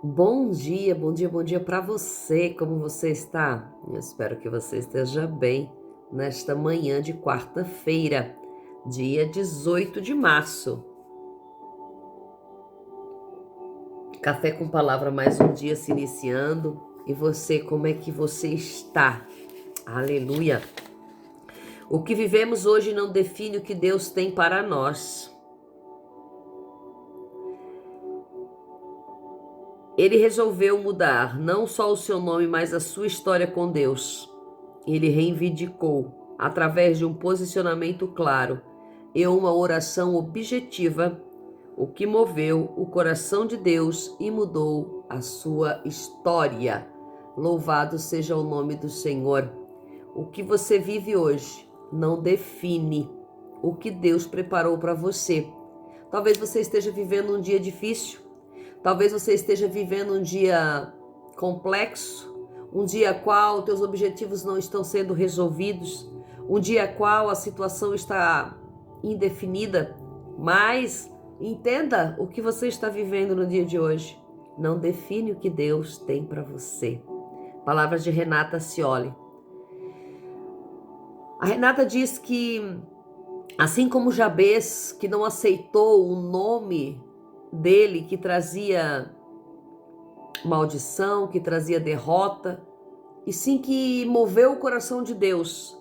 Bom dia, bom dia, bom dia para você. Como você está? Eu espero que você esteja bem nesta manhã de quarta-feira, dia 18 de março. Café com palavra, mais um dia se iniciando. E você, como é que você está? Aleluia! O que vivemos hoje não define o que Deus tem para nós. Ele resolveu mudar não só o seu nome, mas a sua história com Deus. Ele reivindicou, através de um posicionamento claro e uma oração objetiva, o que moveu o coração de Deus e mudou a sua história. Louvado seja o nome do Senhor. O que você vive hoje não define o que Deus preparou para você. Talvez você esteja vivendo um dia difícil, talvez você esteja vivendo um dia complexo, um dia qual teus objetivos não estão sendo resolvidos, um dia qual a situação está indefinida, mas entenda o que você está vivendo no dia de hoje. Não define o que Deus tem para você. Palavras de Renata Cioli. A Renata diz que, assim como Jabez, que não aceitou o nome dele, que trazia maldição, que trazia derrota, e sim que moveu o coração de Deus,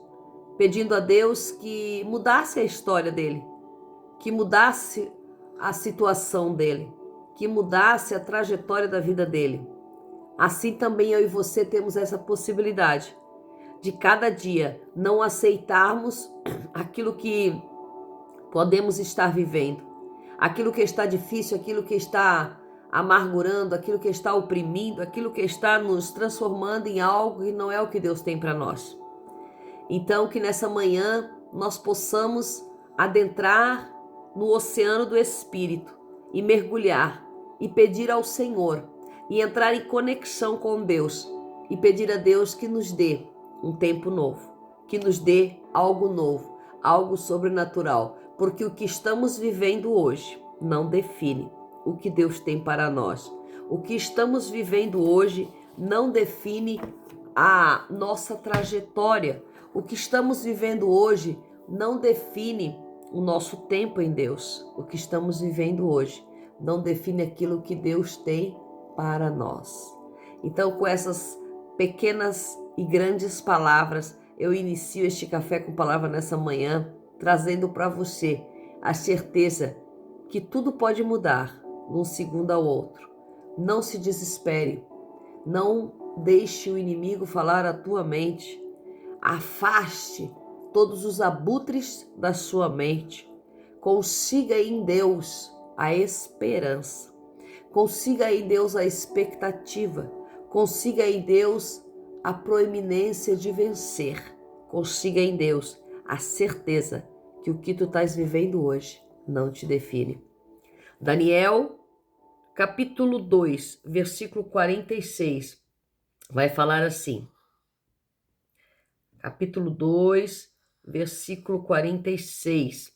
pedindo a Deus que mudasse a história dele, que mudasse a situação dele, que mudasse a trajetória da vida dele. Assim também eu e você temos essa possibilidade de cada dia não aceitarmos aquilo que podemos estar vivendo, aquilo que está difícil, aquilo que está amargurando, aquilo que está oprimindo, aquilo que está nos transformando em algo que não é o que Deus tem para nós. Então, que nessa manhã nós possamos adentrar no oceano do Espírito e mergulhar e pedir ao Senhor e entrar em conexão com Deus e pedir a Deus que nos dê um tempo novo, que nos dê algo novo, algo sobrenatural, porque o que estamos vivendo hoje não define o que Deus tem para nós. O que estamos vivendo hoje não define a nossa trajetória. O que estamos vivendo hoje não define o nosso tempo em Deus. O que estamos vivendo hoje não define aquilo que Deus tem para nós. Então, com essas pequenas e grandes palavras, eu inicio este café com palavra nessa manhã, trazendo para você a certeza que tudo pode mudar de um segundo ao outro. Não se desespere, não deixe o inimigo falar a tua mente, afaste todos os abutres da sua mente, consiga em Deus a esperança, consiga em Deus a expectativa, consiga em Deus a proeminência de vencer, consiga em Deus a certeza que o que tu estás vivendo hoje não te define. Daniel, capítulo 2, versículo 46, vai falar assim. Capítulo 2, versículo 46.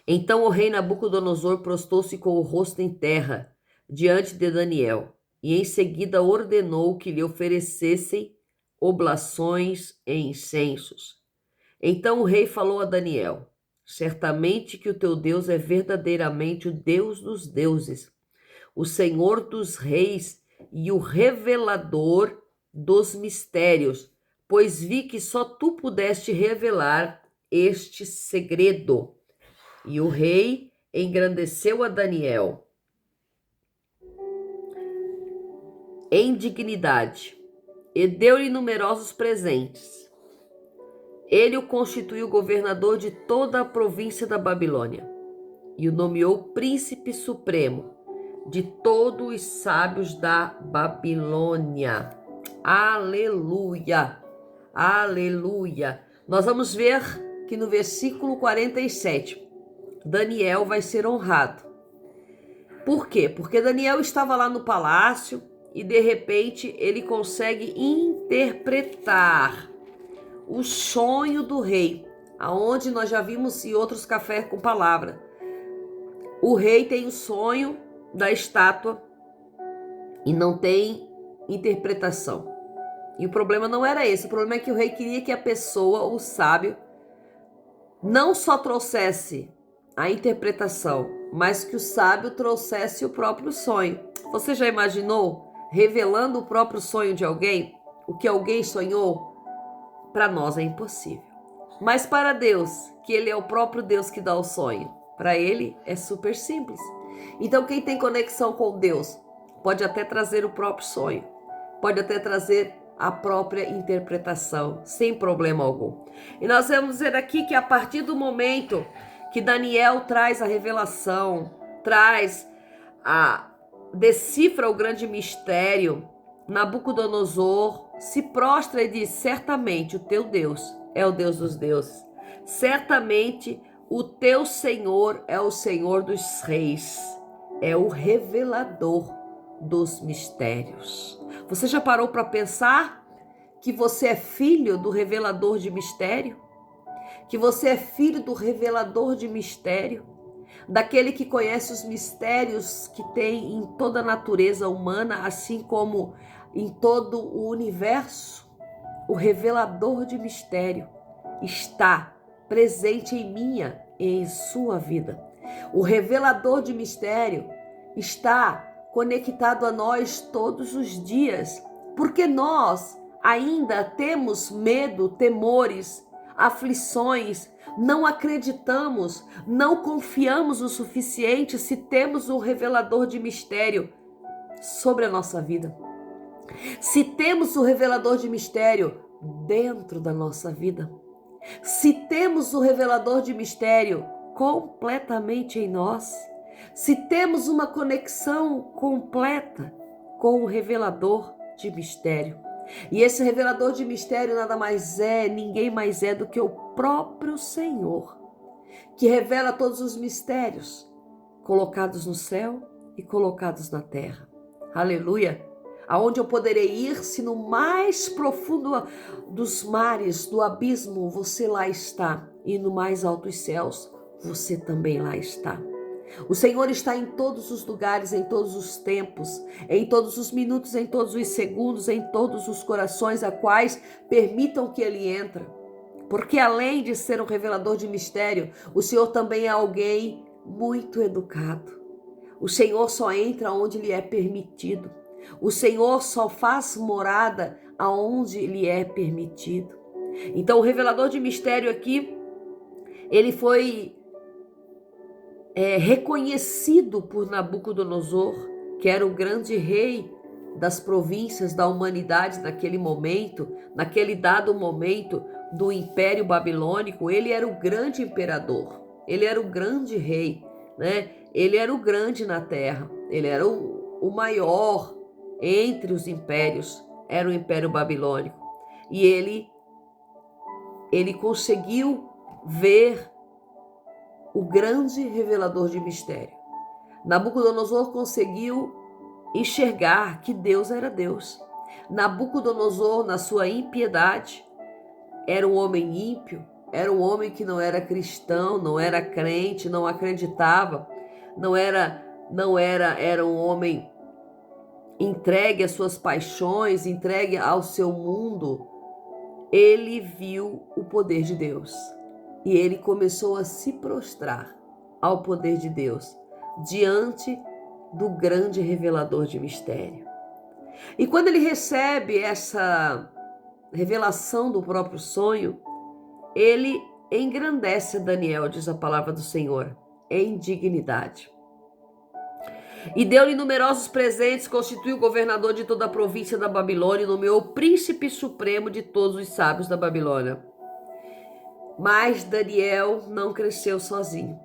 Então o rei Nabucodonosor prostou-se com o rosto em terra diante de Daniel, e em seguida ordenou que lhe oferecessem oblações e incensos. Então o rei falou a Daniel: certamente que o teu Deus é verdadeiramente o Deus dos deuses, o Senhor dos reis e o revelador dos mistérios, pois vi que só tu pudeste revelar este segredo. E o rei engrandeceu a Daniel em dignidade e deu-lhe numerosos presentes. Ele o constituiu governador de toda a província da Babilônia e o nomeou príncipe supremo de todos os sábios da Babilônia. Aleluia! Aleluia! Nós vamos ver que no versículo 47, Daniel vai ser honrado. Por quê? Porque Daniel estava lá no palácio e de repente ele consegue interpretar o sonho do rei, aonde nós já vimos em outros cafés com palavra. O rei tem o sonho da estátua e não tem interpretação. E o problema não era esse, o problema é que o rei queria que a pessoa, o sábio, não só trouxesse a interpretação, mas que o sábio trouxesse o próprio sonho. Você já imaginou revelando o próprio sonho de alguém? O que alguém sonhou? Para nós é impossível. Mas para Deus, que Ele é o próprio Deus que dá o sonho, para Ele é super simples. Então quem tem conexão com Deus pode até trazer o próprio sonho, pode até trazer a própria interpretação, sem problema algum. E nós vamos ver aqui que a partir do momento que Daniel traz a revelação, decifra o grande mistério, Nabucodonosor se prostra e diz: certamente o teu Deus é o Deus dos deuses, certamente o teu Senhor é o Senhor dos reis, é o revelador dos mistérios. Você já parou para pensar que você é filho do revelador de mistério? Que você é filho do revelador de mistério? Daquele que conhece os mistérios que tem em toda a natureza humana, assim como em todo o universo? O revelador de mistério está presente em minha e em sua vida. O revelador de mistério está conectado a nós todos os dias, porque nós ainda temos medo, temores, aflições, não acreditamos, não confiamos o suficiente se temos um revelador de mistério sobre a nossa vida. Se temos o revelador de mistério dentro da nossa vida. Se temos o revelador de mistério completamente em nós. Se temos uma conexão completa com o revelador de mistério. E esse revelador de mistério nada mais é, ninguém mais é do que o próprio Senhor, que revela todos os mistérios colocados no céu e colocados na terra. Aleluia! Aonde eu poderei ir se no mais profundo dos mares, do abismo, você lá está, e no mais altos céus, você também lá está. O Senhor está em todos os lugares, em todos os tempos, em todos os minutos, em todos os segundos, em todos os corações a quais permitam que Ele entre. Porque além de ser um revelador de mistério, o Senhor também é alguém muito educado. O Senhor só entra onde lhe é permitido. O Senhor só faz morada aonde lhe é permitido. Então o revelador de mistério aqui, ele foi reconhecido por Nabucodonosor, que era o grande rei das províncias da humanidade naquele momento, naquele dado momento do Império Babilônico. Ele era o grande imperador, ele era o grande rei, né? Ele era o grande na terra, ele era o maior entre os impérios, era o Império Babilônico. E ele conseguiu ver o grande revelador de mistério. Nabucodonosor conseguiu enxergar que Deus era Deus. Nabucodonosor, na sua impiedade, era um homem ímpio, era um homem que não era cristão, não era crente, não acreditava, era um homem entregue às suas paixões, entregue ao seu mundo. Ele viu o poder de Deus e ele começou a se prostrar ao poder de Deus diante do grande revelador de mistério. E quando ele recebe essa revelação do próprio sonho, ele engrandece Daniel, diz a palavra do Senhor, em dignidade. E deu-lhe numerosos presentes, constituiu governador de toda a província da Babilônia e nomeou o príncipe supremo de todos os sábios da Babilônia. Mas Daniel não cresceu sozinho.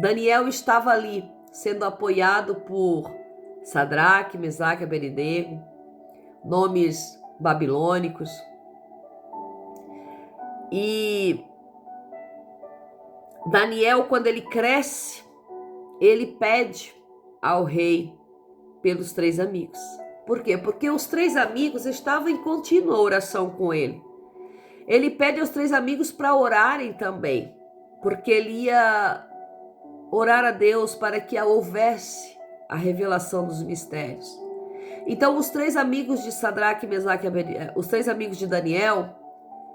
Daniel estava ali, sendo apoiado por Sadraque, Mesaque e Abednego, nomes babilônicos. E Daniel, quando ele cresce, ele pede ao rei pelos 3 amigos. Por quê? Porque os 3 amigos estavam em contínua oração com ele. Ele pede aos 3 amigos para orarem também, porque ele ia orar a Deus para que houvesse a revelação dos mistérios. Então os três amigos de Sadraque, Mesaque e Abednego, os três amigos de Daniel,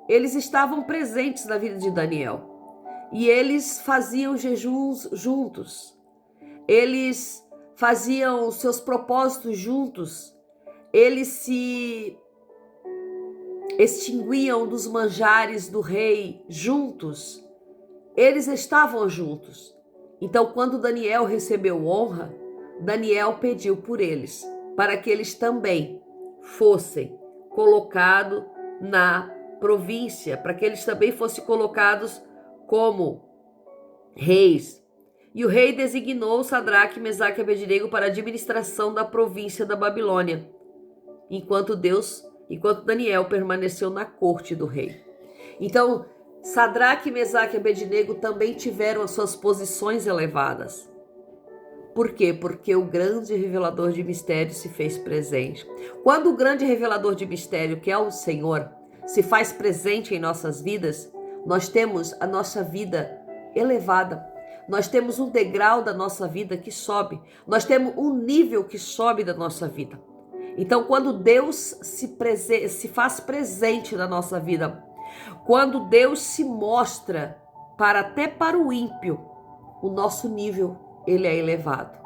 eles estavam presentes na vida de Daniel. E eles faziam jejuns juntos. Eles faziam seus propósitos juntos. Eles se extinguiam dos manjares do rei juntos. Eles estavam juntos. Então, quando Daniel recebeu honra, Daniel pediu por eles, para que eles também fossem colocados na província, para que eles também fossem colocados como reis. E o rei designou Sadraque, Mesaque e Abednego para a administração da província da Babilônia, enquanto Daniel permaneceu na corte do rei. Então, Sadraque, Mesaque e Abednego também tiveram as suas posições elevadas. Por quê? Porque o grande revelador de mistério se fez presente. Quando o grande revelador de mistério, que é o Senhor, se faz presente em nossas vidas, nós temos a nossa vida elevada. Nós temos um degrau da nossa vida que sobe. Nós temos um nível que sobe da nossa vida. Então, quando Deus se faz presente na nossa vida, quando Deus se mostra até para o ímpio, o nosso nível ele é elevado.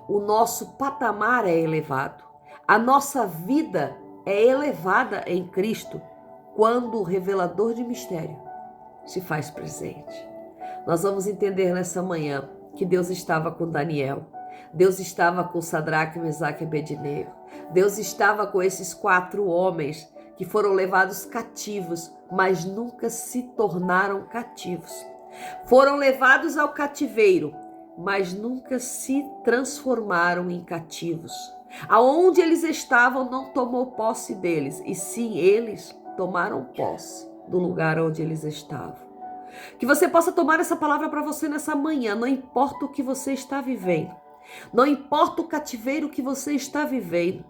O nosso patamar é elevado. A nossa vida é elevada em Cristo quando o revelador de mistério se faz presente. Nós vamos entender nessa manhã que Deus estava com Daniel. Deus estava com Sadraque, Mesaque e Abednego. Deus estava com esses 4 homens que foram levados cativos, mas nunca se tornaram cativos. Foram levados ao cativeiro, mas nunca se transformaram em cativos. Aonde eles estavam não tomou posse deles, e sim eles tomaram posse do lugar onde eles estavam. Que você possa tomar essa palavra para você nessa manhã. Não importa o que você está vivendo, não importa o cativeiro que você está vivendo,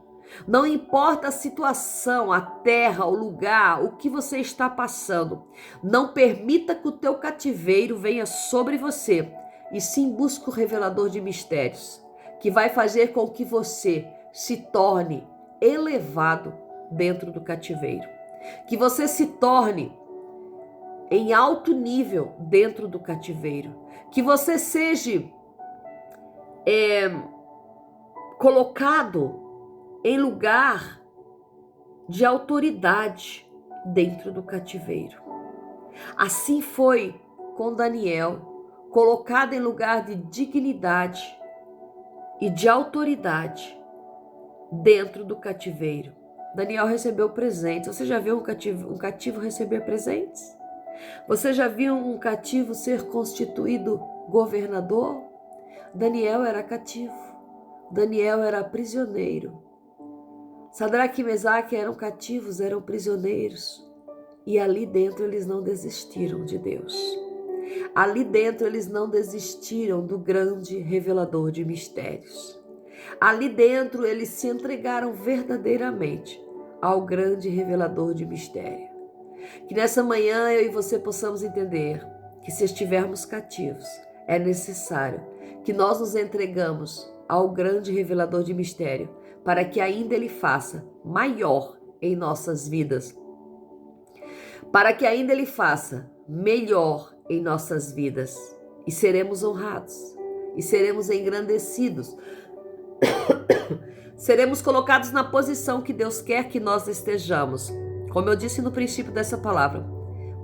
não importa a situação, a terra, o lugar, o que você está passando, não permita que o teu cativeiro venha sobre você, e sim busque o revelador de mistérios, que vai fazer com que você se torne elevado dentro do cativeiro, que você se torne em alto nível dentro do cativeiro, que você seja colocado em lugar de autoridade dentro do cativeiro. Assim foi com Daniel, colocado em lugar de dignidade e de autoridade dentro do cativeiro. Daniel recebeu presentes. Você já viu um cativo receber presentes? Você já viu um cativo ser constituído governador? Daniel era cativo. Daniel era prisioneiro. Sadraque e Mesaque eram cativos, eram prisioneiros. E ali dentro eles não desistiram de Deus. Ali dentro eles não desistiram do grande revelador de mistérios. Ali dentro eles se entregaram verdadeiramente ao grande revelador de mistério. Que nessa manhã eu e você possamos entender que se estivermos cativos, é necessário que nós nos entregamos ao grande revelador de mistério, para que ainda ele faça maior em nossas vidas, para que ainda ele faça melhor em nossas vidas, e seremos honrados, e seremos engrandecidos, seremos colocados na posição que Deus quer que nós estejamos. Como eu disse no princípio dessa palavra,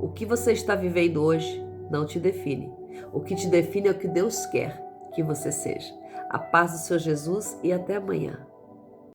o que você está vivendo hoje não te define. O que te define é o que Deus quer que você seja. A paz do Senhor Jesus e até amanhã.